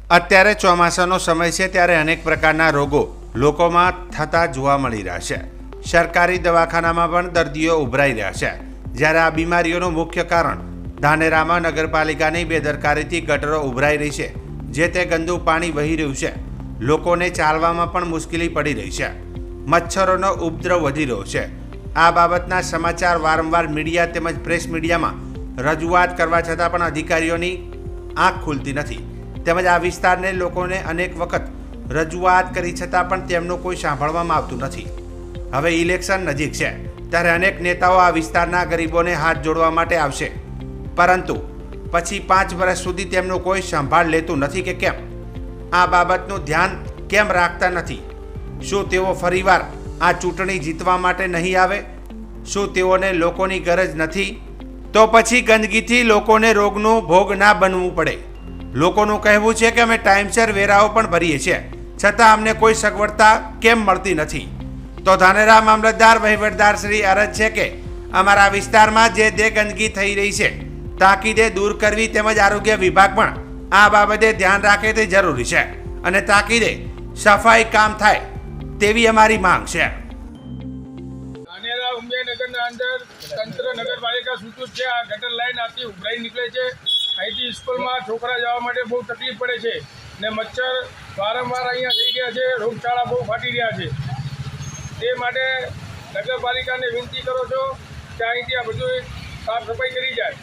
અત્યારે ચોમાસાનો સમય છે ત્યારે અનેક પ્રકારના રોગો લોકોમાં થતા જોવા મળી રહ્યા છે। સરકારી દવાખાનામાં પણ દર્દીઓ ઉભરાઈ રહ્યા છે। જ્યારે આ બીમારીઓનું મુખ્ય કારણ ધાનેરામાં નગરપાલિકાની બેદરકારીથી ગટરો ઉભરાઈ રહી છે, જે તે ગંદુ પાણી વહી રહ્યું છે। લોકોને ચાલવામાં પણ મુશ્કેલી પડી રહી છે। મચ્છરોનો ઉપદ્રવ વધી રહ્યો છે। આ બાબતના સમાચાર વારંવાર મીડિયા તેમજ પ્રેસ મીડિયામાં રજૂઆત કરવા છતાં પણ અધિકારીઓની આંખ ખુલતી નથી, તેમજ આ વિસ્તારને લોકોને અનેક વખત રજૂઆત કરી છતાં પણ તેમનું કોઈ સાંભળવામાં આવતું નથી। હવે ઇલેક્શન નજીક છે ત્યારે અનેક નેતાઓ આ વિસ્તારના ગરીબોને હાથ જોડવા માટે આવશે, પરંતુ પછી 5 વર્ષ સુધી તેમનું કોઈ સંભાળ લેતું નથી કે કેમ? આ બાબતનું ધ્યાન કેમ રાખતા નથી? શું તેઓ ફરીવાર આ ચૂંટણી જીતવા માટે નહીં આવે? શું તેઓને લોકોની ગરજ નથી? તો પછી ગંદકીથી લોકોને રોગનો ભોગ ના બનવું પડે। લોકોનું કહેવું છે કે અમે ટાઈમસર વેરાઓ પણ ભરીએ છીએ, છતાં અમને કોઈ સગવડતા કેમ મળતી નથી? તો ધાનેરા મામલતદાર વહીવટદાર શ્રી અરજ છે કે અમારા વિસ્તારમાં જે ગંદકી થઈ રહી છે તાકીદે દૂર કરવી, તેમજ આરોગ્ય વિભાગ પણ આ બાબતે ધ્યાન રાખે તે જરૂરી છે અને તાકીદે સફાઈ કામ થાય તેવી અમારી માંગ છે। ધાનેરા ઉમિયાનગરના અંદર તંત્ર નગરપાલિકા સૂચિત છે। આ ગટર લાઈન આથી ઉભરાઈ નીકળે છે। અહીંથી સ્કૂલમાં છોકરા જવા માટે બહુ તકલીફ પડે છે ને મચ્છર વારંવાર અહીંયા થઈ ગયા છે। રોગચાળા બહુ ફાટી રહ્યા છે। તે માટે નગરપાલિકાને વિનંતી કરો છો કે અહીંથી આ બધું સાફ સફાઈ કરી જાય।